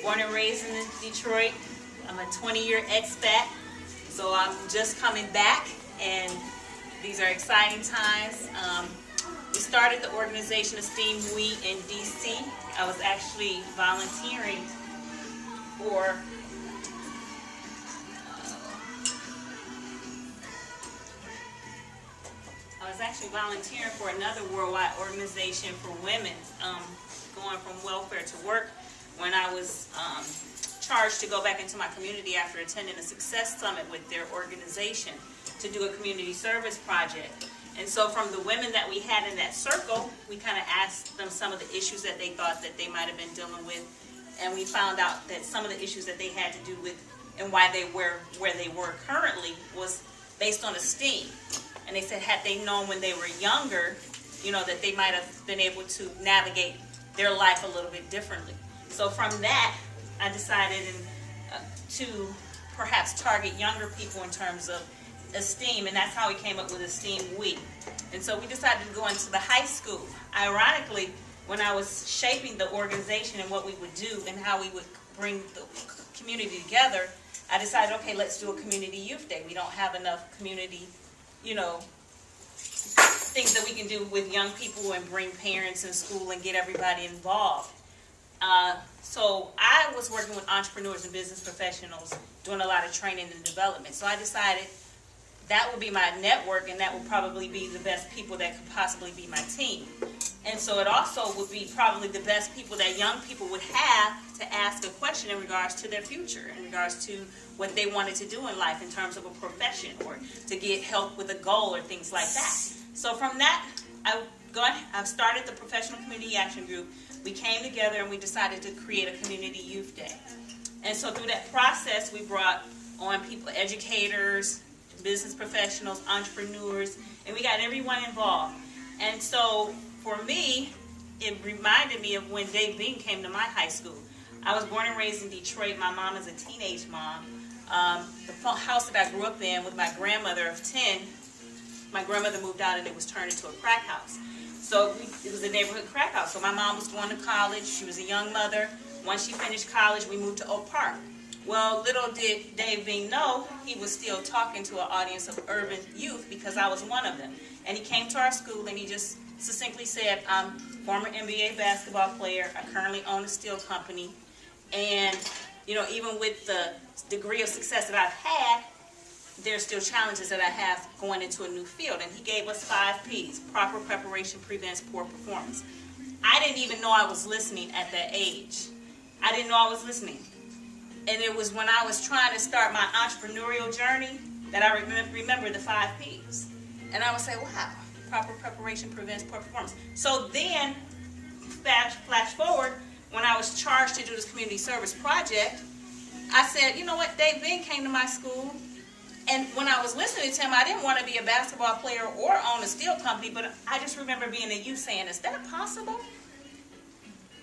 born and raised in Detroit. I'm a 20-year expat, so I'm just coming back, and these are exciting times. We started the organization Esteem in DC. I was actually volunteering for another worldwide organization for women, going from welfare to work, when I was charged to go back into my community after attending a success summit with their organization to do a community service project. And so from the women that we had in that circle, we kind of asked them some of the issues that they thought that they might have been dealing with, and we found out that some of the issues that they had to do with and why they were where they were currently was based on esteem. And they said had they known when they were younger, you know, that they might have been able to navigate their life a little bit differently. So from that, I decided to perhaps target younger people in terms of esteem, and that's how we came up with Esteem We. And so we decided to go into the high school. Ironically, when I was shaping the organization and what we would do and how we would bring the community together, I decided, okay, let's do a community youth day. We don't have enough community, you know, things that we can do with young people and bring parents in school and get everybody involved. So I was working with entrepreneurs and business professionals, doing a lot of training and development. So I decided that would be my network, and that would probably be the best people that could possibly be my team. And so it also would be probably the best people that young people would have to ask a question in regards to their future, in regards to what they wanted to do in life in terms of a profession, or to get help with a goal or things like that. So from that, I've started the Professional Community Action Group. We came together and we decided to create a Community Youth Day. And so through that process, we brought on people, educators, business professionals, entrepreneurs, and we got everyone involved. And so for me, it reminded me of when Dave Bean came to my high school. I was born and raised in Detroit. My mom is a teenage mom. The house that I grew up in with my grandmother of 10, my grandmother moved out and it was turned into a crack house. So it was a neighborhood crack house. So my mom was going to college. She was a young mother. Once she finished college, we moved to Oak Park. Well, little did Dave Bean know, he was still talking to an audience of urban youth, because I was one of them. And he came to our school and he just succinctly said, I'm a former NBA basketball player. I currently own a steel company. And, you know, even with the degree of success that I've had, there's still challenges that I have going into a new field. And he gave us 5 P's. Proper preparation prevents poor performance. I didn't even know I was listening at that age. I didn't know I was listening. And it was when I was trying to start my entrepreneurial journey that I remember the 5 P's. And I would say, wow, proper preparation prevents poor performance. So then, flash forward, when I was charged to do this community service project, I said, you know what, Dave Bean came to my school. And when I was listening to him, I didn't want to be a basketball player or own a steel company, but I just remember being a youth saying, is that possible?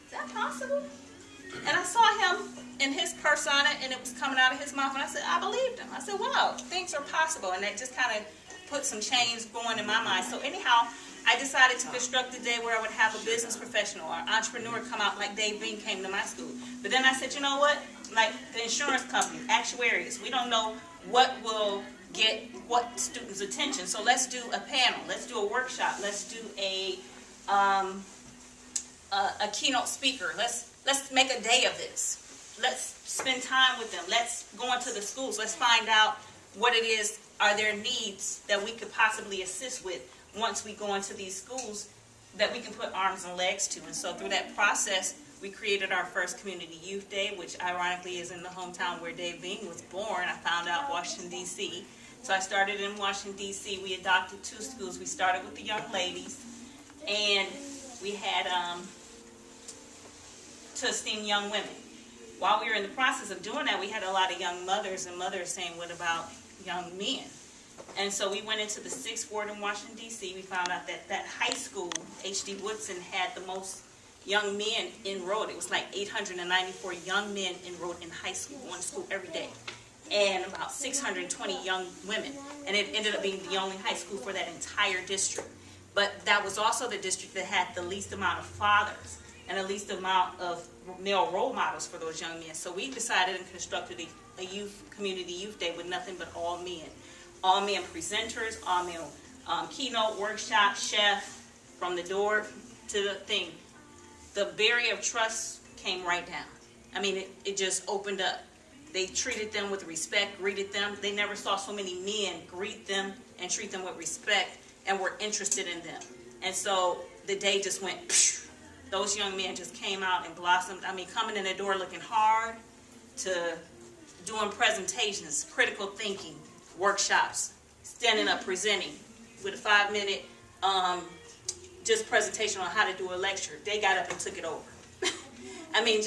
Is that possible? And I saw him in his persona, and it was coming out of his mouth, and I said, I believed him. I said, wow, things are possible. And that just kind of put some change going in my mind. So anyhow, I decided to construct a day where I would have a business professional or entrepreneur come out like Dave Bean came to my school. But then I said, you know what? Like the insurance company, actuaries, we don't know what will get what students' attention. So let's do a panel. Let's do a workshop. Let's do a keynote speaker. Let's make a day of this. Let's spend time with them. Let's go into the schools. Let's find out what it is, are there needs that we could possibly assist with once we go into these schools that we can put arms and legs to. And so through that process, we created our first Community Youth Day, which ironically is in the hometown where Dave Bean was born. I found out Washington, D.C. So I started in Washington, D.C. We adopted 2 schools. We started with the young ladies, and we had to esteem young women. While we were in the process of doing that, we had a lot of young mothers and mothers saying, what about young men? And so we went into the 6th Ward in Washington, D.C. We found out that that high school, H.D. Woodson, had the most young men enrolled. It was like 894 young men enrolled in high school, going to school every day, and about 620 young women. And it ended up being the only high school for that entire district. But that was also the district that had the least amount of fathers. and the least amount of male role models for those young men. So we decided and constructed a community youth day with nothing but all men presenters, all male keynote, workshop, chef, from the door to the thing. The barrier of trust came right down. I mean, it just opened up. They treated them with respect, greeted them. They never saw so many men greet them and treat them with respect and were interested in them. And so the day just went, phew. Those young men just came out and blossomed. I mean, coming in the door looking hard to doing presentations, critical thinking, workshops, standing up, presenting with a 5-minute just presentation on how to do a lecture. They got up and took it over. I mean,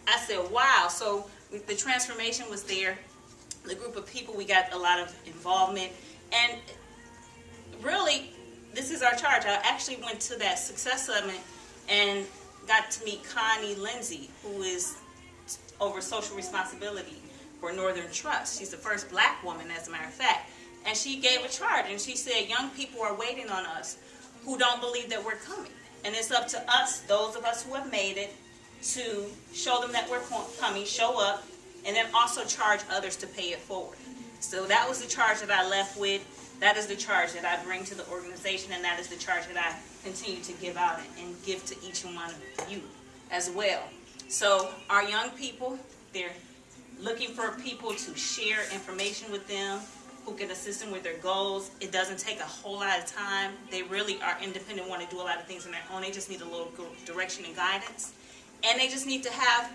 I said, wow. So the transformation was there. The group of people, we got a lot of involvement. And really, this is our charge. I actually went to that Success Summit and got to meet Connie Lindsay, who is over social responsibility for Northern Trust. She's the first black woman, as a matter of fact. And she gave a charge, and she said, young people are waiting on us who don't believe that we're coming. And it's up to us, those of us who have made it, to show them that we're coming, show up, and then also charge others to pay it forward. So that was the charge that I left with. That is the charge that I bring to the organization, and that is the charge that I continue to give out and give to each one of you as well. So our young people, they're looking for people to share information with them, who can assist them with their goals. It doesn't take a whole lot of time. They really are independent, want to do a lot of things on their own. They just need a little direction and guidance. And they just need to have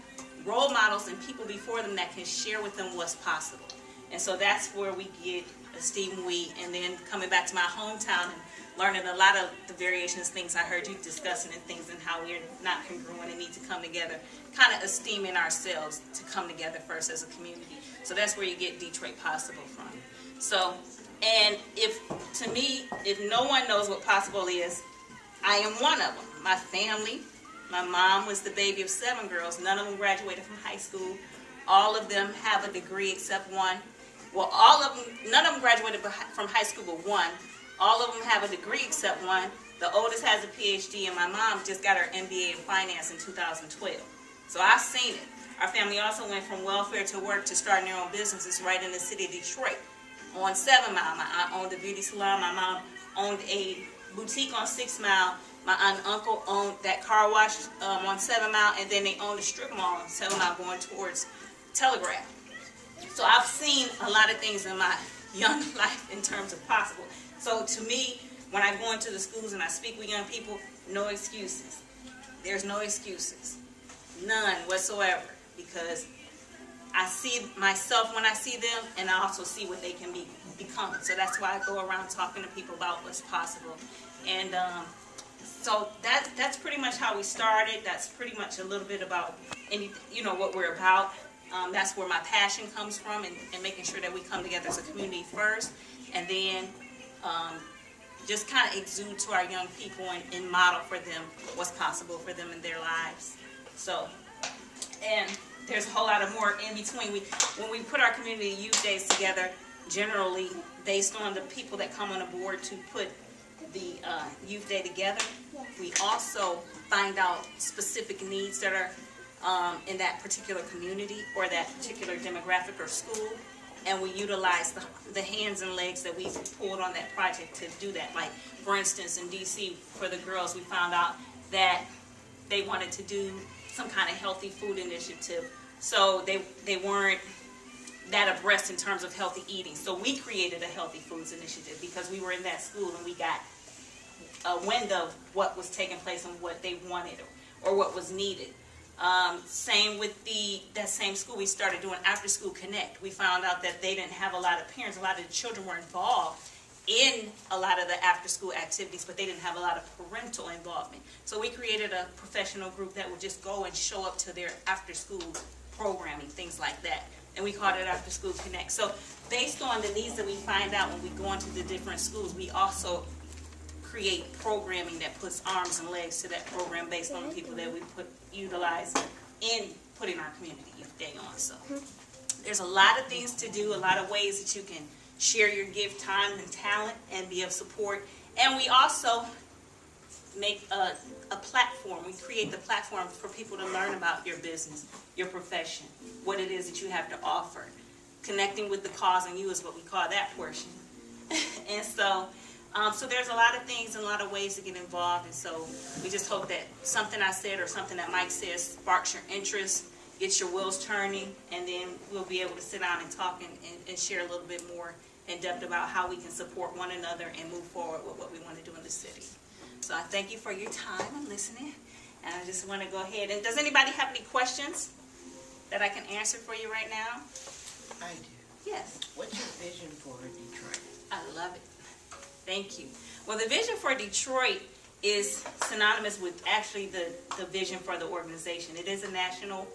role models and people before them that can share with them what's possible. And so that's where we get Esteem We, and then coming back to my hometown and learning a lot of the variations, things I heard you discussing, and things and how we're not congruent and need to come together, kind of esteeming ourselves to come together first as a community. So that's where you get Detroit Possible from. So, and to me, if no one knows what possible is, I am one of them. My family, my mom was the baby of 7 girls. None of them graduated from high school. All of them have a degree except one. Well, none of them graduated from high school but one. All of them have a degree except one. The oldest has a PhD, and my mom just got her MBA in finance in 2012. So I've seen it. Our family also went from welfare to work to starting their own businesses right in the city of Detroit. On 7 Mile, my aunt owned a beauty salon. My mom owned a boutique on 6 Mile. My aunt and uncle owned that car wash on 7 Mile, and then they owned a strip mall on 7 Mile going towards Telegraph. So I've seen a lot of things in my young life in terms of possible. So to me, when I go into the schools and I speak with young people, no excuses. There's no excuses. None whatsoever. Because I see myself when I see them, and I also see what they can become. So that's why I go around talking to people about what's possible. And so that's pretty much how we started. That's pretty much a little bit about what we're about. That's where my passion comes from, and making sure that we come together as a community first, and then just kind of exude to our young people and model for them what's possible for them in their lives. So, and there's a whole lot of more in between. When we put our community youth days together, generally based on the people that come on the board to put the youth day together, we also find out specific needs that are in that particular community or that particular demographic or school, and we utilize the hands and legs that we've pulled on that project to do that. Like, for instance, in DC, for the girls, we found out that they wanted to do some kind of healthy food initiative, so they weren't that abreast in terms of healthy eating. So we created a healthy foods initiative because we were in that school and we got a wind of what was taking place and what they wanted or what was needed. Same with that same school, we started doing After School Connect. We found out that they didn't have a lot of parents, a lot of the children were involved in a lot of the after school activities, but they didn't have a lot of parental involvement. So we created a professional group that would just go and show up to their after school programming, things like that. And we called it After School Connect. So based on the needs that we find out when we go into the different schools, we also create programming that puts arms and legs to that program based on the people that we utilize in putting our community youth day on. So there's a lot of things to do, a lot of ways that you can share your gift, time, and talent, and be of support. And we also make a platform. We create the platform for people to learn about your business, your profession, what it is that you have to offer. Connecting with the cause and you is what we call that portion. And so there's a lot of things and a lot of ways to get involved. And so we just hope that something I said or something that Mike says sparks your interest, gets your wheels turning, and then we'll be able to sit down and talk and share a little bit more in depth about how we can support one another and move forward with what we want to do in the city. So I thank you for your time and listening. And I just want to go ahead. And does anybody have any questions that I can answer for you right now? I do. Yes. What's your vision for Detroit? I love it. Thank you. Well, the vision for Detroit is synonymous with actually the vision for the organization. It is a national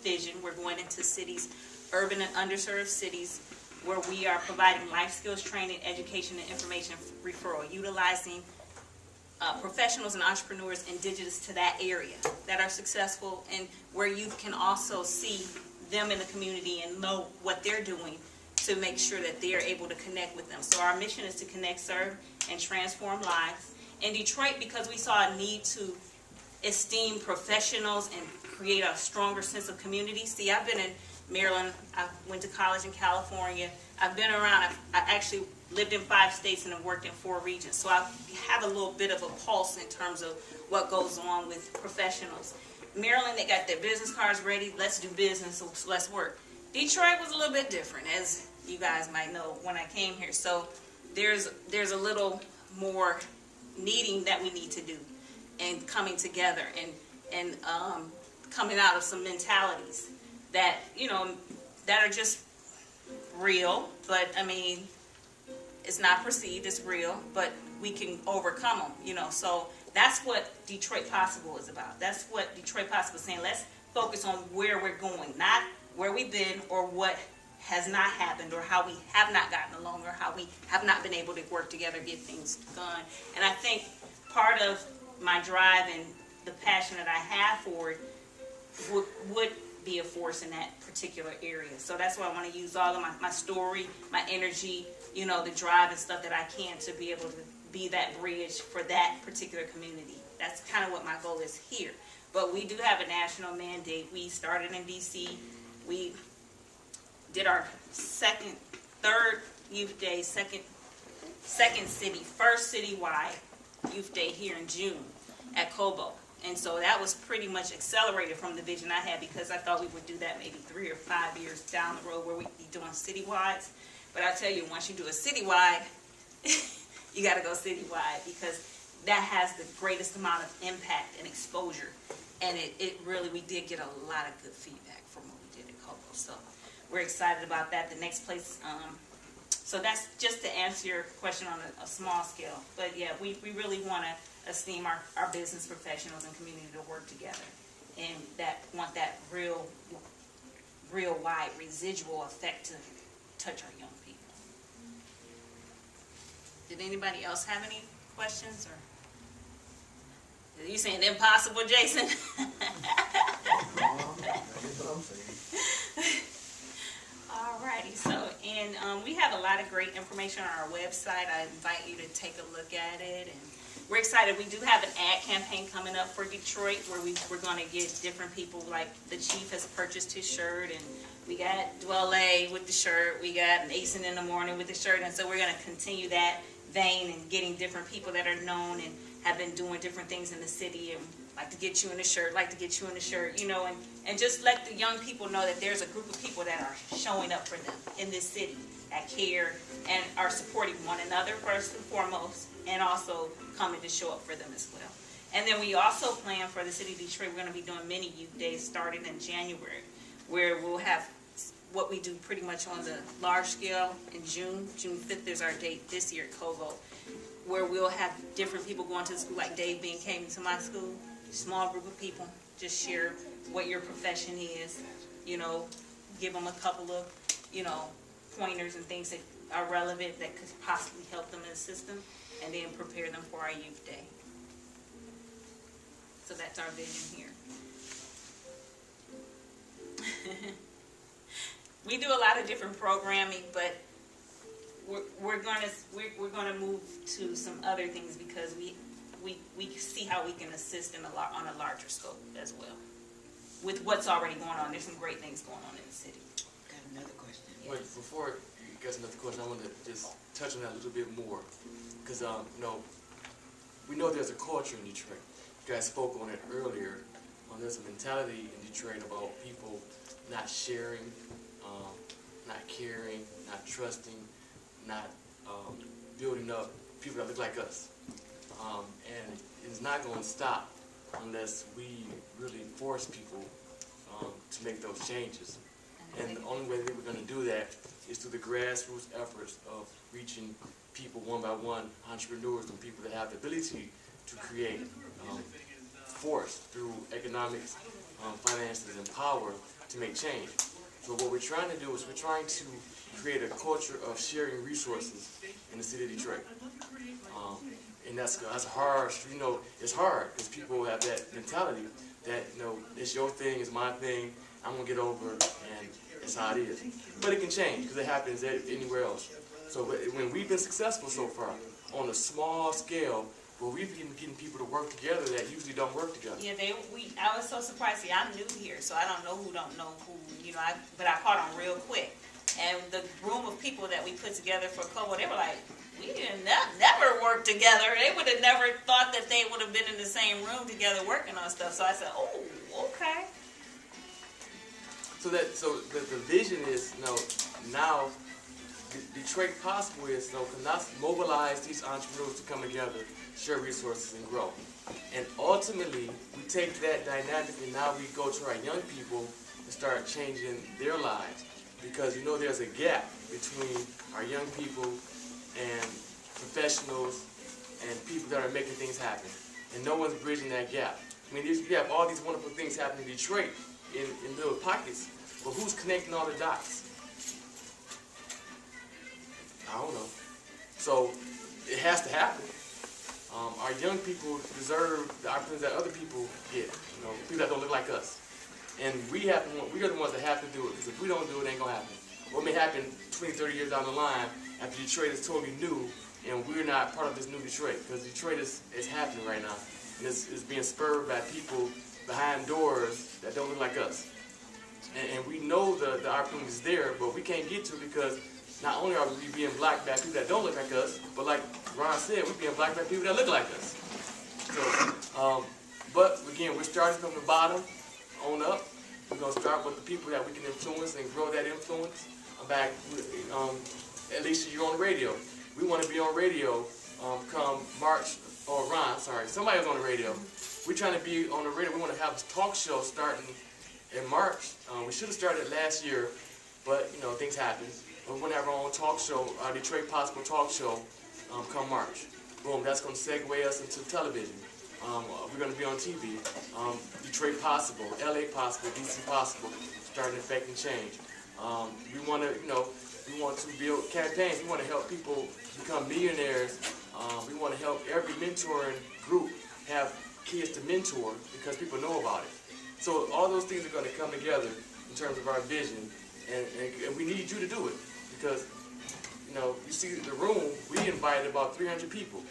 vision. We're going into cities, urban and underserved cities, where we are providing life skills training, education, and information referral, utilizing professionals and entrepreneurs indigenous to that area that are successful, and where youth can also see them in the community and know what they're doing to make sure that they are able to connect with them. So our mission is to connect, serve, and transform lives. In Detroit, because we saw a need to esteem professionals and create a stronger sense of community. See, I've been in Maryland. I went to college in California. I've been around. I actually lived in 5 states and have worked in 4 regions. So I have a little bit of a pulse in terms of what goes on with professionals. Maryland, they got their business cards ready. Let's do business, so let's work. Detroit was a little bit different, as you guys might know, when I came here. So there's a little more needing that we need to do, and coming together, and coming out of some mentalities that, you know, that are just real, but I mean, it's not perceived, it's real, but we can overcome them, you know. So that's what Detroit Possible is about. That's what Detroit Possible is saying. Let's focus on where we're going, not where we've been or what has not happened or how we have not gotten along or how we have not been able to work together, get things done. And I think part of my drive and the passion that I have for it would be a force in that particular area. So that's why I want to use all of my story, my energy, you know, the drive and stuff that I can to be able to be that bridge for that particular community. That's kind of what my goal is here. But we do have a national mandate. We started in D.C. We did our third youth day, second city, first citywide youth day here in June at Cobo. And so that was pretty much accelerated from the vision I had, because I thought we would do that maybe 3 or 5 years down the road where we'd be doing citywides. But I tell you, once you do a citywide, you got to go citywide, because that has the greatest amount of impact and exposure. And it really, we did get a lot of good feedback from what we did at Cobo. So we're excited about that. The next place, so that's just to answer your question on a small scale. But yeah, we really want to esteem our business professionals and community to work together, and that want that real wide residual effect to touch our young people. Did anybody else have any questions, or are you saying impossible, Jason? Alrighty, so and we have a lot of great information on our website. I invite you to take a look at it, and we're excited. We do have an ad campaign coming up for Detroit where we're going to get different people. Like the chief has purchased his shirt, and we got Dwelle with the shirt. We got Mason in the morning with the shirt, and so we're going to continue that vein and getting different people that are known and have been doing different things in the city and like to get you in the shirt, you know, and just let the young people know that there's a group of people that are showing up for them in this city that care and are supporting one another first and foremost, and also coming to show up for them as well. And then we also plan for the city of Detroit, we're going to be doing many youth days starting in January, where we'll have what we do pretty much on the large scale in June. June 5th is our date this year at Cobo, where we'll have different people going to the school, like Dave Bean came to my school, small group of people, just share what your profession is, you know, give them a couple of, you know, pointers and things that are relevant that could possibly help them in the system, and then prepare them for our youth day. So that's our vision here. We do a lot of different programming, but we're going to move to some other things, because we we see how we can assist on a larger scope as well. With what's already going on, there's some great things going on in the city. Got another question. Wait, before you get another question, I want to just touch on that a little bit more. Because, we know there's a culture in Detroit. You guys spoke on it earlier. There's a mentality in Detroit about people not sharing, not caring, not trusting, not building up people that look like us. And it's not going to stop unless we really force people to make those changes. And the only way that we're going to do that is through the grassroots efforts of reaching people one by one, entrepreneurs and people that have the ability to create force through economics, finances, and power to make change. So what we're trying to do is we're trying to create a culture of sharing resources in the city of Detroit. And that's hard, it's hard because people have that mentality that, it's your thing, it's my thing, I'm going to get over it, and it's how it is. But it can change because it happens anywhere else. So when we've been successful so far, on a small scale, well, we've been getting people to work together that usually don't work together. Yeah, I was so surprised. See, I'm new here, so I don't know who, but I caught on real quick. And the room of people that we put together for Kobo, they were like, we didn't never work together. They would have never thought that they would have been in the same room together working on stuff. So I said, oh, okay. So the vision is, now Detroit Possible is, can mobilize these entrepreneurs to come together, share resources, and grow. And ultimately, we take that dynamic and now we go to our young people and start changing their lives. Because there's a gap between our young people and professionals and people that are making things happen. And no one's bridging that gap. I mean, you have all these wonderful things happening in Detroit in little pockets, but who's connecting all the dots? I don't know. So it has to happen. Our young people deserve the opportunities that other people get. People that don't look like us. And we are the ones that have to do it, because if we don't do it, it ain't going to happen. What may happen 20, 30 years down the line after Detroit is totally new and we're not part of this new Detroit, because Detroit is happening right now. And it's being spurred by people behind doors that don't look like us. And we know the opportunity is there, but we can't get to it because not only are we being blocked by people that don't look like us, but like Ron said, we're being blocked by people that look like us. So, but again, we're starting from the bottom on up. We're going to start with the people that we can influence and grow that influence. Back, Alicia, you're on the radio. We want to be on radio come March, or Ron, sorry, somebody was on the radio. We're trying to be on the radio. We want to have a talk show starting in March. We should have started last year, but things happen. We want to have our own talk show, our Detroit Possible talk show, come March. Boom, that's going to segue us into television. We're going to be on TV. Detroit Possible, LA Possible, DC Possible, starting affecting change. We want to build campaigns. We want to help people become millionaires. We want to help every mentoring group have kids to mentor because people know about it. So all those things are going to come together in terms of our vision, and we need you to do it because you see the room. We invited about 300 people,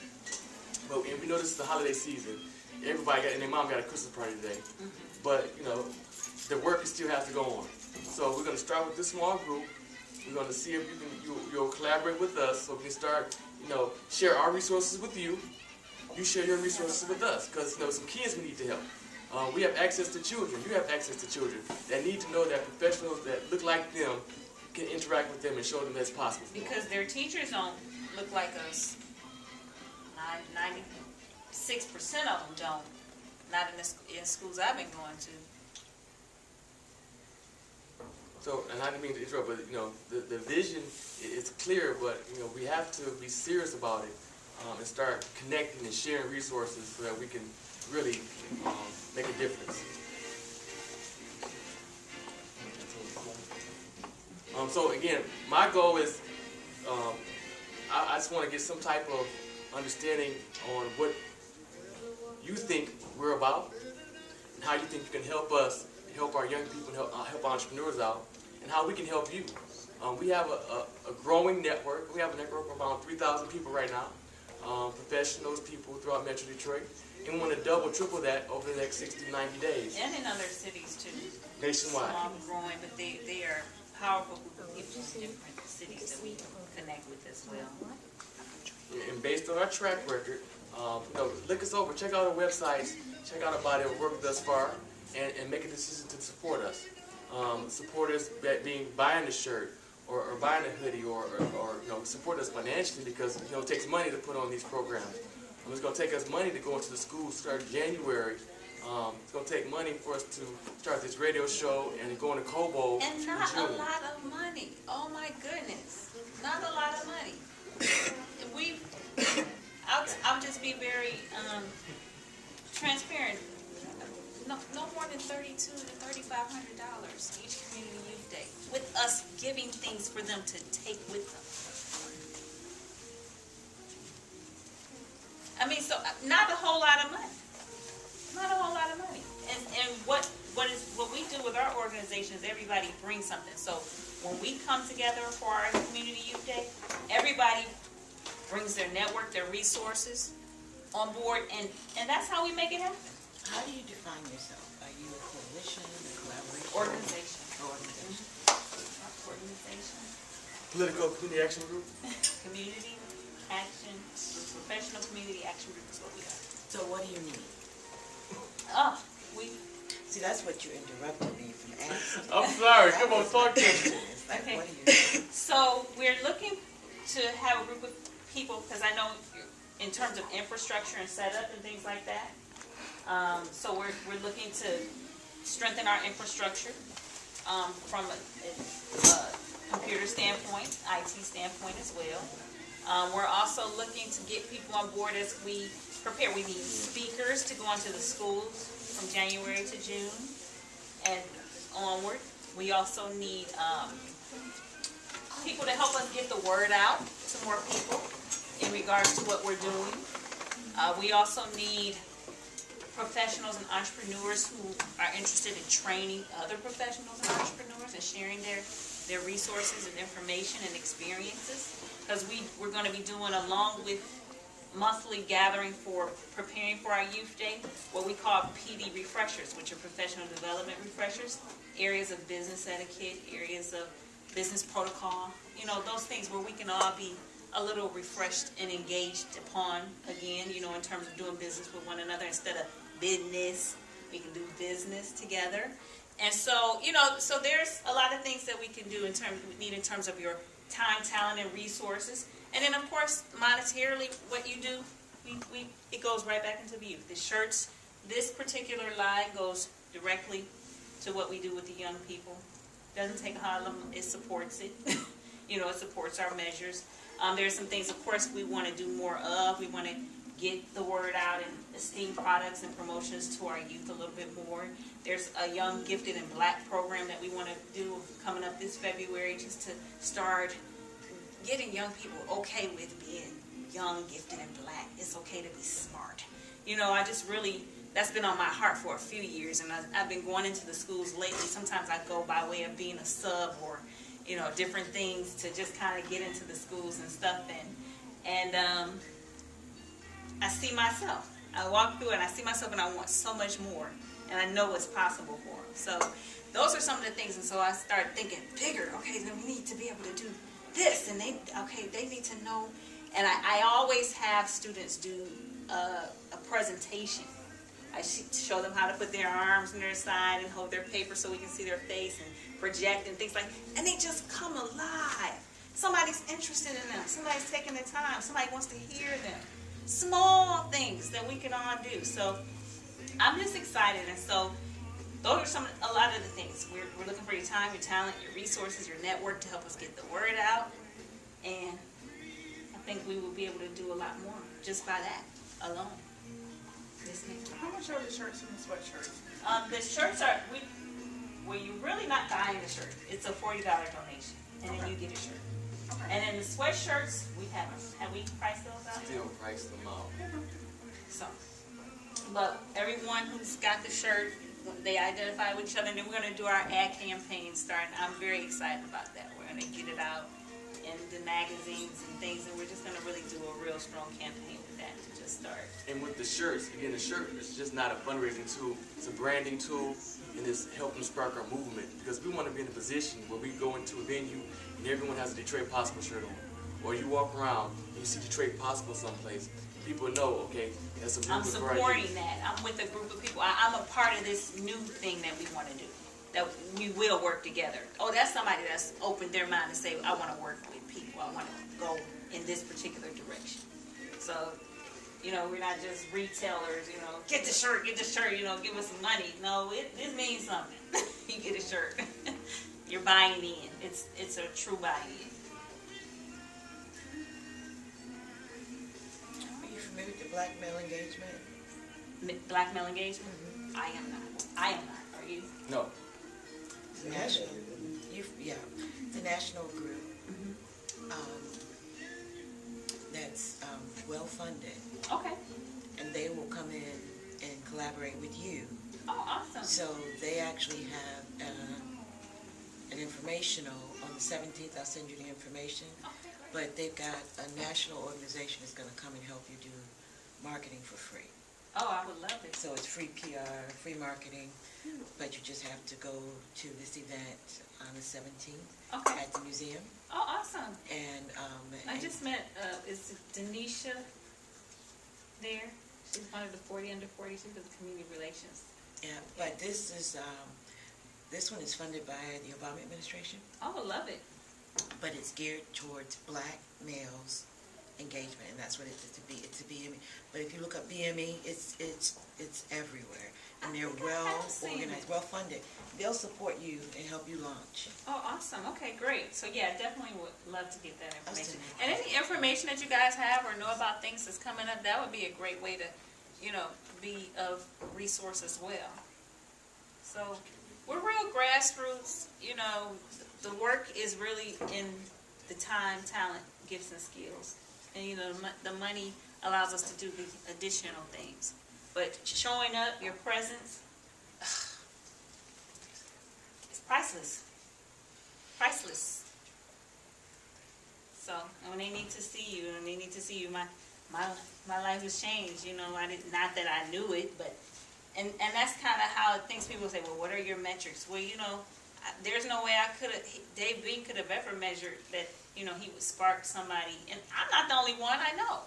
but we know this is the holiday season. Everybody and their mom got a Christmas party today, but the work still has to go on. So we're going to start with this small group. We're going to see if you'll collaborate with us so we can start, share our resources with you. You share your resources with us because, some kids we need to help. We have access to children. You have access to children that need to know that professionals that look like them can interact with them and show them that's possible. Because their teachers don't look like us. 96% of them don't. Not in schools I've been going to. So, and I didn't mean to interrupt, but the vision is clear, but we have to be serious about it and start connecting and sharing resources so that we can really make a difference. So again, my goal is I just want to get some type of understanding on what you think we're about and how you think you can help us, help our young people, help entrepreneurs out, and how we can help you. We have a growing network. We have a network of around 3,000 people right now. professionals, people throughout Metro Detroit. And we want to double, triple that over the next 60 to 90 days. And in other cities too. Nationwide. Small, growing, but they are powerful group of people in different cities that we connect with as well. And based on our track record, look us over, check out our websites, check out our body of work thus far, and make a decision to support us. Support us being buying the shirt or buying a hoodie or support us financially, because it takes money to put on these programs. It's going to take us money to go into the schools starting January. It's going to take money for us to start this radio show and go into Kobo. And not a lot of money. Oh my goodness. Not a lot of money. I'll just be very transparent. No more than $3,200 to $3,500 each community youth day, with us giving things for them to take with them. I mean, so not a whole lot of money. Not a whole lot of money. And what we do with our organization is everybody brings something. So when we come together for our community youth day, everybody brings their network, their resources on board, and that's how we make it happen. How do you define yourself? Are you a coalition, a collaboration? Organization. Organization. Organization. Political Community Action Group. Community action, professional community action group is what we are. So what do you need? See, that's what you interrupted me from asking. I'm sorry, come on, talk to me. It's like, Okay. what do you need? So we're looking to have a group of people, because I know in terms of infrastructure and setup and things like that. So we're looking to strengthen our infrastructure from a computer standpoint, IT standpoint as well. We're also looking to get people on board as we prepare. We need speakers to go into the schools from January to June and onward. We also need people to help us get the word out to more people in regards to what we're doing. We also need professionals and entrepreneurs who are interested in training other professionals and entrepreneurs and sharing their resources and information and experiences. Because we're going to be doing, along with monthly gathering for preparing for our youth day, what we call PD refreshers, which are professional development refreshers, areas of business etiquette, areas of business protocol, those things where we can all be a little refreshed and engaged upon again, in terms of doing business with one another. Instead of business, we can do business together. And so, so there's a lot of things that we can do in terms of your time, talent, and resources. And then, of course, monetarily, what you do, it goes right back into the youth. The shirts, this particular line goes directly to what we do with the young people. Doesn't take a lot of them. It supports it. It supports our measures. There's some things, of course, we want to do more of. We want to get the word out and Esteem products and promotions to our youth a little bit more. There's a Young, Gifted, and Black program that we want to do coming up this February, just to start getting young people okay with being young, gifted, and black. It's okay to be smart. That's been on my heart for a few years, and I've been going into the schools lately. Sometimes I go by way of being a sub or, different things to just kind of get into the schools and stuff. And I see myself. I walk through it and I see myself, and I want so much more. And I know what's possible for them. So those are some of the things. And so I started thinking bigger. Okay, then we need to be able to do this. And they need to know. And I always have students do a presentation. I show them how to put their arms on their side and hold their paper so we can see their face and project and things like that. And they just come alive. Somebody's interested in them. Somebody's taking the time. Somebody wants to hear them. Small things that we can all do. So I'm just excited. And so those are a lot of the things. We're looking for your time, your talent, your resources, your network to help us get the word out. And I think we will be able to do a lot more just by that alone. How much are the shirts and the sweatshirts? The shirts are, you're really not buying the shirt. It's a $40 donation, and then you get a shirt. Okay. And then the sweatshirts, have we priced those out? Still price them out. So, but everyone who's got the shirt, they identify with each other, and then we're going to do our ad campaign starting. I'm very excited about that. We're going to get it out in the magazines and things, and we're just gonna really do a real strong campaign with that to just start. And with the shirts, again, the shirt is just not a fundraising tool. It's a branding tool, and it's helping spark our movement. Because we want to be in a position where we go into a venue and everyone has a Detroit Possible shirt on. Or you walk around and you see Detroit Possible someplace. People know, okay, that's a I'm movement for our supporting youth. that. I'm with a group of people. I'm a part of this new thing that we want to do, that we will work together. Oh, that's somebody that's opened their mind to say, I want to work with people. I want to go in this particular direction. So, you know, we're not just retailers, you know, get the shirt, you know, give us some money. No, this means something. You get a shirt. You're buying in. It's a true buy-in. Are you familiar with the black male engagement? Black male engagement? I am not. I am not. Are you? No. It's a national, it's a national group that's well-funded, Okay. and they will come in and collaborate with you. Oh, awesome. So they actually have an informational on the 17th. I'll send you the information. Okay, great. But they've got a national organization that's going to come and help you do marketing for free. Oh, I would love it. So it's free PR, free marketing, but you just have to go to this event on the 17th Okay. at the museum. Oh, awesome. And I just met, is Denisha there? She's one of the 40 under 40. She does community relations. yeah, but this one is funded by the Obama administration, Oh, I love it. but it's geared towards black males engagement, and that's what it's to be. It's a BME. But if you look up BME, it's everywhere, and they're I well have seen organized, it. well funded. They'll support you and help you launch. Oh, awesome. Okay, great. So, yeah, definitely would love to get that information. send And any information that you guys have or know about things that's coming up, that would be a great way to, you know, be of resource as well. So, we're real grassroots. You know, the work is really in the time, talent, gifts, and skills. And, you know, the money allows us to do the additional things. But showing up, your presence, it's priceless. Priceless. So, and when they need to see you, my life has changed. You know, not that I knew it, but and that's kind of how things. People say, well, what are your metrics? Well, you know, there's no way Dave Bean could have ever measured that. You know, he would spark somebody, and I'm not the only one. I know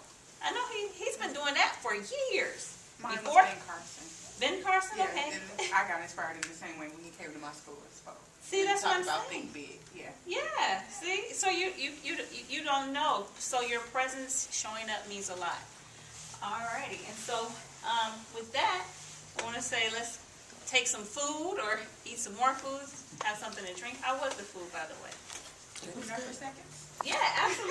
he's been doing that for years. Mine Before was Ben Carson. Ben Carson, Yeah, okay. and I got inspired in the same way when he came to my school as well. See, that's what I'm about saying. think big, yeah. Yeah, see, so you don't know, so your presence showing up means a lot. Alrighty, and so with that, I want to say let's take some food or eat some more food, have something to drink. How was the food, by the way? Can we go for seconds? Yeah, absolutely.